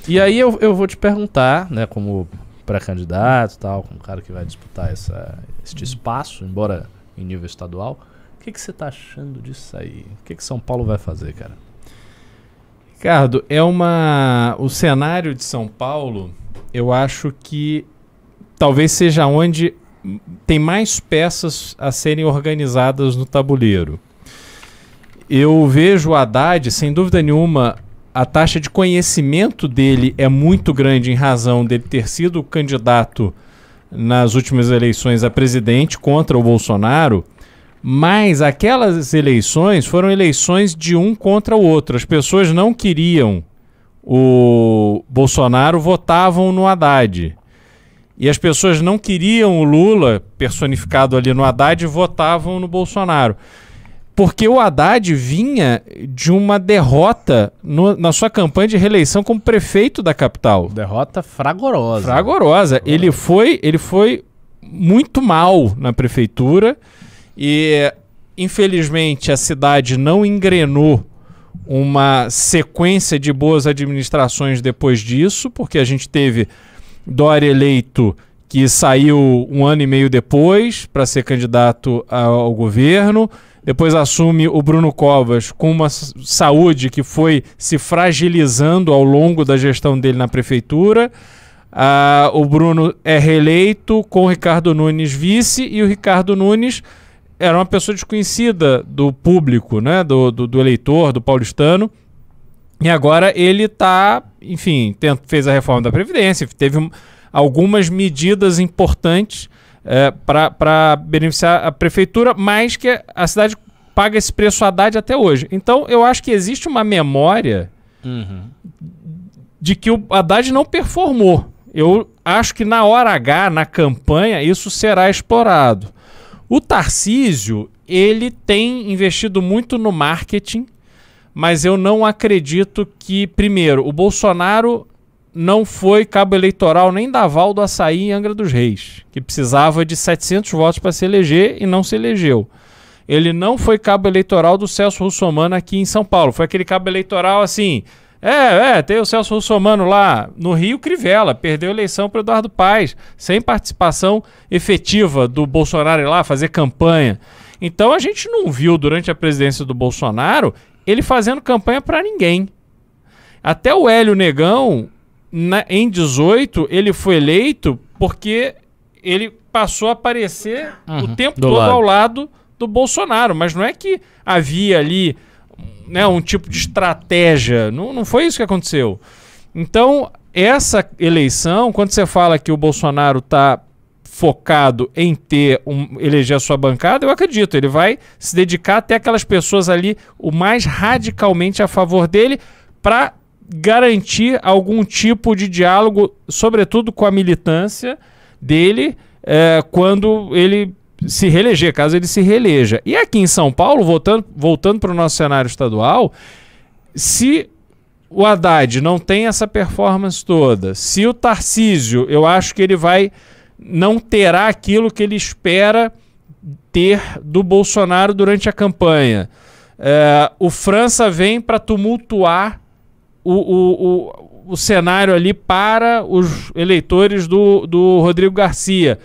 E aí eu vou te perguntar, né, como pré-candidato e tal, como cara que vai disputar este espaço, embora em nível estadual, o que você tá achando disso aí? O que São Paulo vai fazer, cara? Ricardo, o cenário de São Paulo, eu acho que talvez seja onde tem mais peças a serem organizadas no tabuleiro. Eu vejo o Haddad, sem dúvida nenhuma, a taxa de conhecimento dele é muito grande em razão dele ter sido candidato nas últimas eleições a presidente contra o Bolsonaro, mas aquelas eleições foram eleições de um contra o outro. As pessoas não queriam o Bolsonaro, votavam no Haddad. E as pessoas não queriam o Lula, personificado ali no Haddad, votavam no Bolsonaro. Porque o Haddad vinha de uma derrota na sua campanha de reeleição como prefeito da capital. Derrota fragorosa. Fragorosa. Ele foi muito mal na prefeitura e, infelizmente, a cidade não engrenou uma sequência de boas administrações depois disso, porque a gente teve Dória eleito, que saiu um ano e meio depois para ser candidato ao governo. Depois assume o Bruno Covas com uma saúde que foi se fragilizando ao longo da gestão dele na prefeitura. O Bruno é reeleito com o Ricardo Nunes vice, e o Ricardo Nunes era uma pessoa desconhecida do público, né, do eleitor, do paulistano. E agora ele está, enfim, fez a reforma da Previdência, teve algumas medidas importantes para beneficiar a prefeitura, mas que a cidade paga esse preço Haddad até hoje. Então, eu acho que existe uma memória de que o Haddad não performou. Eu acho que na hora H, na campanha, isso será explorado. O Tarcísio, ele tem investido muito no marketing, mas eu não acredito que, primeiro, o Bolsonaro não foi cabo eleitoral nem da Val do Açaí em Angra dos Reis, que precisava de 700 votos para se eleger e não se elegeu. Ele não foi cabo eleitoral do Celso Russomano aqui em São Paulo. Foi aquele cabo eleitoral assim... tem o Celso Russomano lá no Rio, Crivella, perdeu a eleição para o Eduardo Paes, sem participação efetiva do Bolsonaro ir lá fazer campanha. Então a gente não viu durante a presidência do Bolsonaro ele fazendo campanha para ninguém. Até o Hélio Negão, em 18, ele foi eleito porque ele passou a aparecer o tempo todo ao lado do Bolsonaro, mas não é que havia ali, né, um tipo de estratégia, não foi isso que aconteceu. Então, essa eleição, quando você fala que o Bolsonaro está focado em eleger a sua bancada, eu acredito, ele vai se dedicar até aquelas pessoas ali o mais radicalmente a favor dele para garantir algum tipo de diálogo, sobretudo com a militância dele, quando ele se reeleger, caso ele se reeleja. E aqui em São Paulo, voltando para o nosso cenário estadual, se o Haddad não tem essa performance toda, se o Tarcísio, eu acho que ele não terá aquilo que ele espera ter do Bolsonaro durante a campanha. O França vem para tumultuar o cenário ali para os eleitores do Rodrigo Garcia.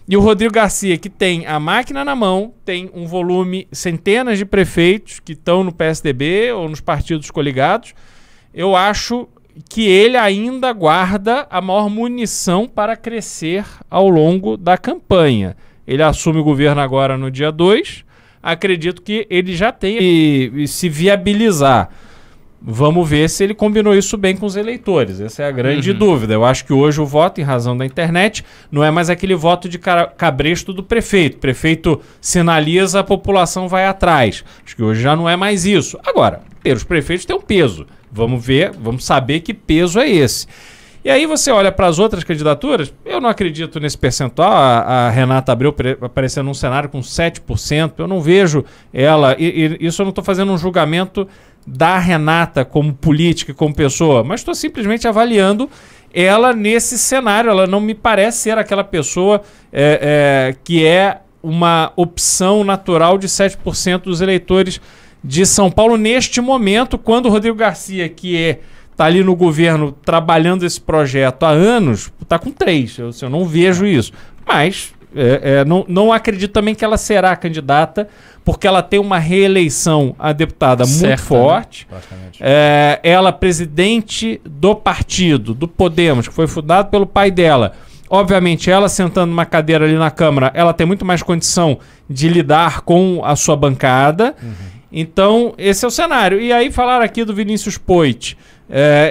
E o Rodrigo Garcia, que tem a máquina na mão, tem um volume, centenas de prefeitos que estão no PSDB ou nos partidos coligados, eu acho que ele ainda guarda a maior munição para crescer ao longo da campanha. Ele assume o governo agora no dia 2, acredito que ele já tenha e se viabilizar. Vamos ver se ele combinou isso bem com os eleitores. Essa é a grande dúvida. Eu acho que hoje o voto, em razão da internet, não é mais aquele voto de cabresto do prefeito. O prefeito sinaliza, a população vai atrás. Acho que hoje já não é mais isso. Agora, os prefeitos têm um peso. Vamos ver, vamos saber que peso é esse. E aí você olha para as outras candidaturas, eu não acredito nesse percentual. A Renata Abreu aparecendo num cenário com 7%, eu não vejo ela, e isso eu não estou fazendo um julgamento da Renata como política, como pessoa, mas estou simplesmente avaliando ela nesse cenário. Ela não me parece ser aquela pessoa que é uma opção natural de 7% dos eleitores de São Paulo neste momento, quando o Rodrigo Garcia, que está ali no governo trabalhando esse projeto há anos, está com 3. Eu não vejo isso. Mas não acredito também que ela será candidata, porque ela tem uma reeleição a deputada muito forte. Né? Ela presidente do partido, do Podemos, que foi fundado pelo pai dela. Obviamente, ela sentando numa cadeira ali na Câmara, ela tem muito mais condição de lidar com a sua bancada. Então, esse é o cenário. E aí falaram aqui do Vinícius Poit.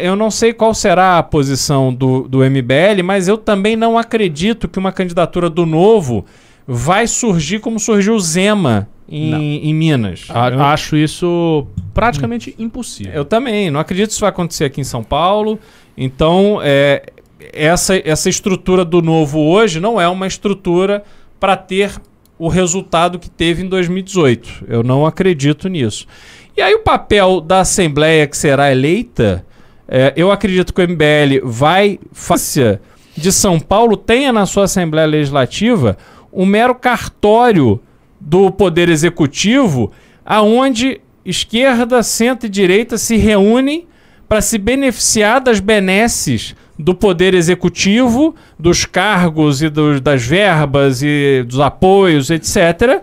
Eu não sei qual será a posição do MBL, mas eu também não acredito que uma candidatura do Novo vai surgir como surgiu o Zema em Minas. Acho isso praticamente impossível. Eu também. Não acredito que isso vai acontecer aqui em São Paulo. Então, essa estrutura do Novo hoje não é uma estrutura para ter o resultado que teve em 2018. Eu não acredito nisso. E aí o papel da Assembleia que será eleita, eu acredito que o MBL vai fazer de São Paulo tenha na sua Assembleia Legislativa um mero cartório do Poder Executivo, aonde esquerda, centro e direita se reúnem para se beneficiar das benesses do Poder Executivo, dos cargos e das verbas e dos apoios, etc.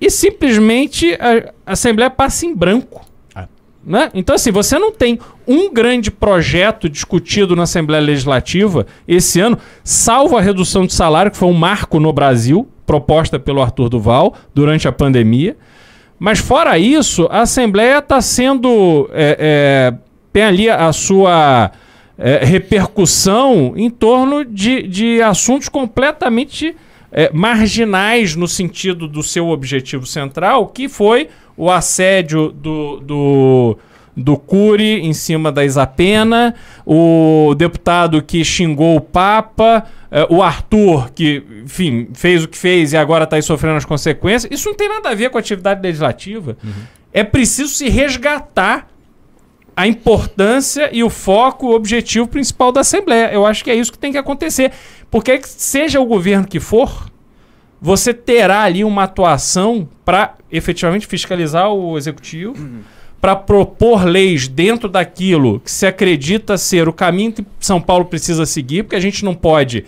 E simplesmente a Assembleia passa em branco. Né? Então, assim, você não tem um grande projeto discutido na Assembleia Legislativa esse ano, salvo a redução de salário, que foi um marco no Brasil, proposta pelo Arthur Duval durante a pandemia. Mas, fora isso, a Assembleia está sendo... tem ali a sua repercussão em torno de assuntos completamente marginais no sentido do seu objetivo central, que foi o assédio do Cury em cima da Isapena, o deputado que xingou o Papa, o Arthur, que, enfim, fez o que fez e agora está aí sofrendo as consequências. Isso não tem nada a ver com a atividade legislativa. É preciso se resgatar a importância e o foco, o objetivo principal da Assembleia. Eu acho que é isso que tem que acontecer. Porque seja o governo que for, você terá ali uma atuação para efetivamente fiscalizar o Executivo, para propor leis dentro daquilo que se acredita ser o caminho que São Paulo precisa seguir, porque a gente não pode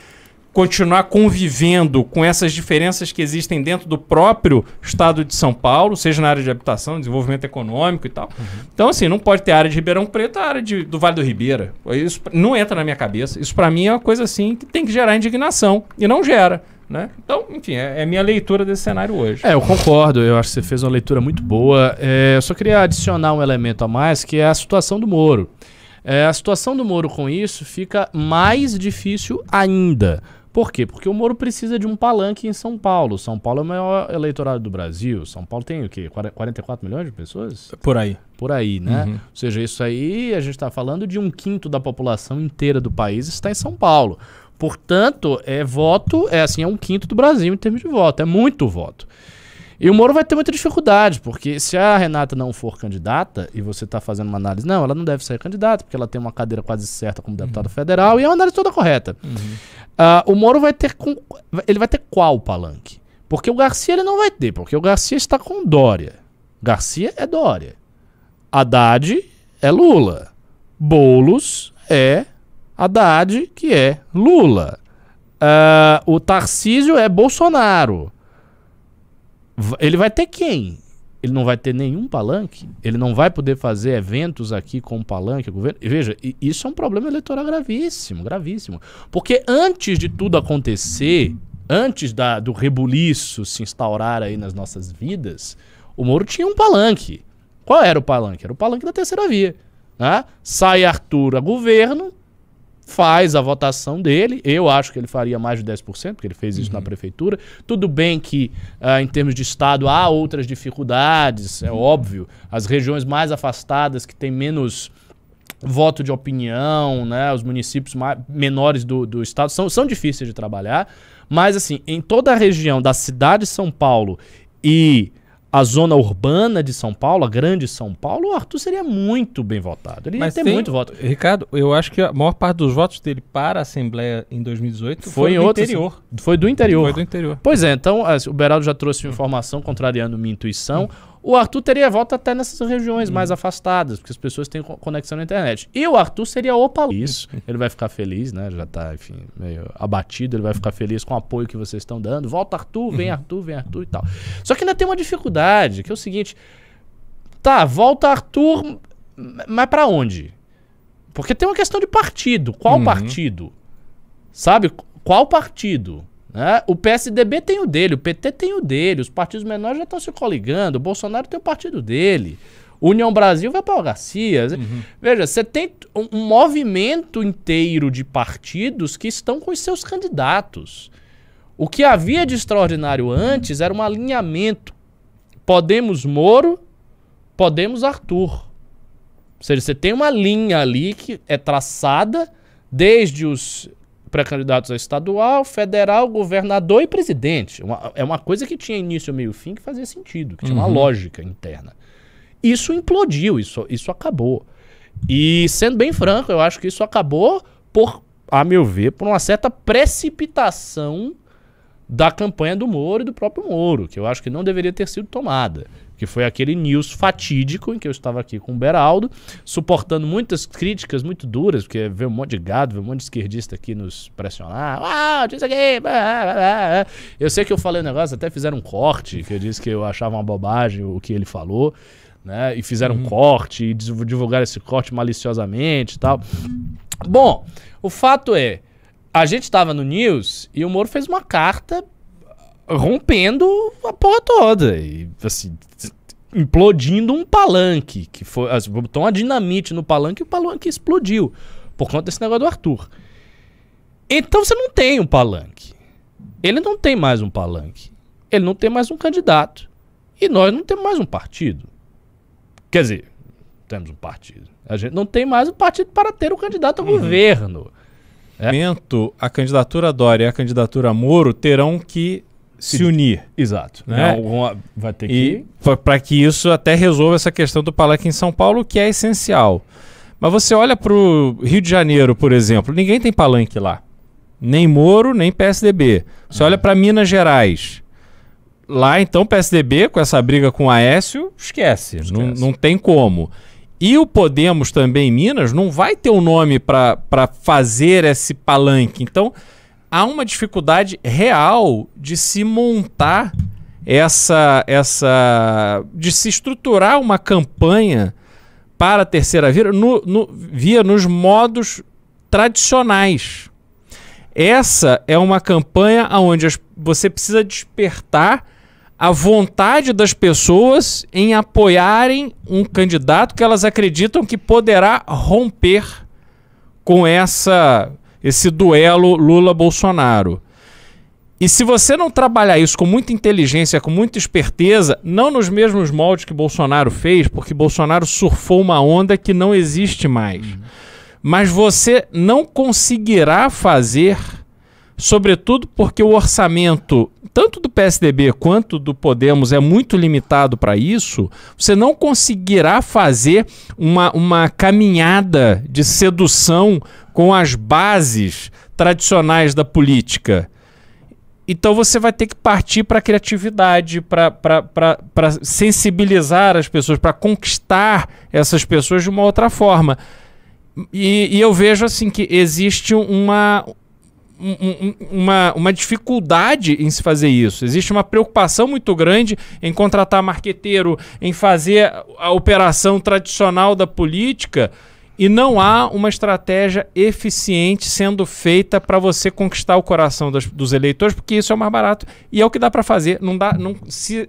continuar convivendo com essas diferenças que existem dentro do próprio estado de São Paulo, seja na área de habitação, desenvolvimento econômico e tal. Então, assim, não pode ter área de Ribeirão Preto, a área do Vale do Ribeira. Isso não entra na minha cabeça. Isso, para mim, é uma coisa assim que tem que gerar indignação. E não gera. Né? Então, enfim, é a minha leitura desse cenário hoje. Eu concordo. Eu acho que você fez uma leitura muito boa. Eu só queria adicionar um elemento a mais, que é a situação do Moro. A situação do Moro com isso fica mais difícil ainda. Por quê? Porque o Moro precisa de um palanque em São Paulo. São Paulo é o maior eleitorado do Brasil. São Paulo tem o quê? 44 milhões de pessoas? Por aí. Por aí, né? Ou seja, isso aí a gente está falando de 1/5 da população inteira do país está em São Paulo. Portanto, voto, é 1/5 do Brasil em termos de voto. É muito voto. E o Moro vai ter muita dificuldade, porque se a Renata não for candidata, e você está fazendo uma análise, não, ela não deve ser candidata, porque ela tem uma cadeira quase certa como deputada federal, e é uma análise toda correta. O Moro vai ter ele vai ter qual palanque? Porque o Garcia ele não vai ter, porque o Garcia está com Dória. Garcia é Dória. Haddad é Lula. Boulos é Haddad, que é Lula. O Tarcísio é Bolsonaro. Ele vai ter quem? Ele não vai ter nenhum palanque? Ele não vai poder fazer eventos aqui com palanque? Governo? E veja, isso é um problema eleitoral gravíssimo, gravíssimo. Porque antes de tudo acontecer, antes do rebuliço se instaurar aí nas nossas vidas, o Moro tinha um palanque. Qual era o palanque? Era o palanque da terceira via. Né? Sai Arthur a governo, faz a votação dele. Eu acho que ele faria mais de 10%, porque ele fez isso na prefeitura. Tudo bem que, em termos de estado, há outras dificuldades, é óbvio. As regiões mais afastadas, que têm menos voto de opinião, né, os municípios menores do estado, são difíceis de trabalhar. Mas, assim, em toda a região da cidade de São Paulo e a zona urbana de São Paulo, a grande São Paulo, o Arthur seria muito bem votado. Ele ia ter muito voto. Ricardo, eu acho que a maior parte dos votos dele para a Assembleia em 2018 foi do interior. Foi do interior. Foi do interior. Pois é, então o Beraldo já trouxe uma informação contrariando minha intuição. o Arthur teria voto até nessas regiões mais afastadas, porque as pessoas têm conexão na internet. E o Arthur seria isso. Ele vai ficar feliz, né? Já tá, enfim, meio abatido, ele vai ficar feliz com o apoio que vocês estão dando. Volta Arthur, vem Arthur e tal. Só que ainda tem uma dificuldade, que é o seguinte, tá, volta Arthur, mas pra onde? Porque tem uma questão de partido. Qual partido? Sabe? Qual partido? Né? O PSDB tem o dele, o PT tem o dele, os partidos menores já estão se coligando, o Bolsonaro tem o partido dele, União Brasil vai para o Garcia. Veja, você tem um movimento inteiro de partidos que estão com os seus candidatos. O que havia de extraordinário antes era um alinhamento. Podemos Moro, Podemos Arthur. Ou seja, você tem uma linha ali que é traçada desde os pré-candidatos a estadual, federal, governador e presidente. É uma coisa que tinha início, meio e fim, que fazia sentido, que tinha uma lógica interna. Isso implodiu, isso acabou. E, sendo bem franco, eu acho que isso acabou por, a meu ver, por uma certa precipitação da campanha do Moro e do próprio Moro, que eu acho que não deveria ter sido tomada. Que foi aquele news fatídico em que eu estava aqui com o Beraldo, suportando muitas críticas muito duras, porque veio um monte de gado, veio um monte de esquerdista aqui nos pressionar. Diz aqui, eu sei que eu falei um negócio, até fizeram um corte, que eu disse que eu achava uma bobagem o que ele falou, né? E fizeram um corte e divulgaram esse corte maliciosamente e tal. Bom, o fato é, a gente estava no news e o Moro fez uma carta rompendo a porra toda e, assim, implodindo um palanque, que foi, assim, botou uma dinamite no palanque e o palanque explodiu por conta desse negócio do Arthur. Então você não tem um palanque. Ele não tem mais um palanque. Ele não tem mais um candidato. E nós não temos mais um partido. Quer dizer, temos um partido. A gente não tem mais um partido para ter um candidato ao governo. A candidatura Dória e a candidatura Moro terão que se unir. Exato. Né? Vai ter que... Para que isso até resolva essa questão do palanque em São Paulo, que é essencial. Mas você olha para o Rio de Janeiro, por exemplo, ninguém tem palanque lá. Nem Moro, nem PSDB. Você olha para Minas Gerais. Lá, então, PSDB, com essa briga com o Aécio, esquece. Não tem como. E o Podemos também em Minas não vai ter um nome para fazer esse palanque. Então, há uma dificuldade real de se montar de se estruturar uma campanha para a terceira via nos modos tradicionais. Essa é uma campanha onde você precisa despertar a vontade das pessoas em apoiarem um candidato que elas acreditam que poderá romper com esse duelo Lula-Bolsonaro. E se você não trabalhar isso com muita inteligência, com muita esperteza, não nos mesmos moldes que Bolsonaro fez, porque Bolsonaro surfou uma onda que não existe mais, mas você não conseguirá fazer, sobretudo porque o orçamento, tanto do PSDB quanto do Podemos, é muito limitado para isso, você não conseguirá fazer uma caminhada de sedução com as bases tradicionais da política. Então você vai ter que partir para a criatividade, para sensibilizar as pessoas, para conquistar essas pessoas de uma outra forma. E eu vejo assim que existe uma dificuldade em se fazer isso. Existe uma preocupação muito grande em contratar marqueteiro, em fazer a operação tradicional da política, e não há uma estratégia eficiente sendo feita para você conquistar o coração dos eleitores, porque isso é o mais barato e é o que dá para fazer.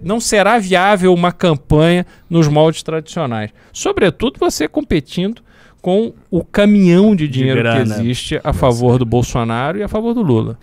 Não será viável uma campanha nos moldes tradicionais. Sobretudo você competindo com o caminhão de dinheiro que existe a favor do Bolsonaro e a favor do Lula.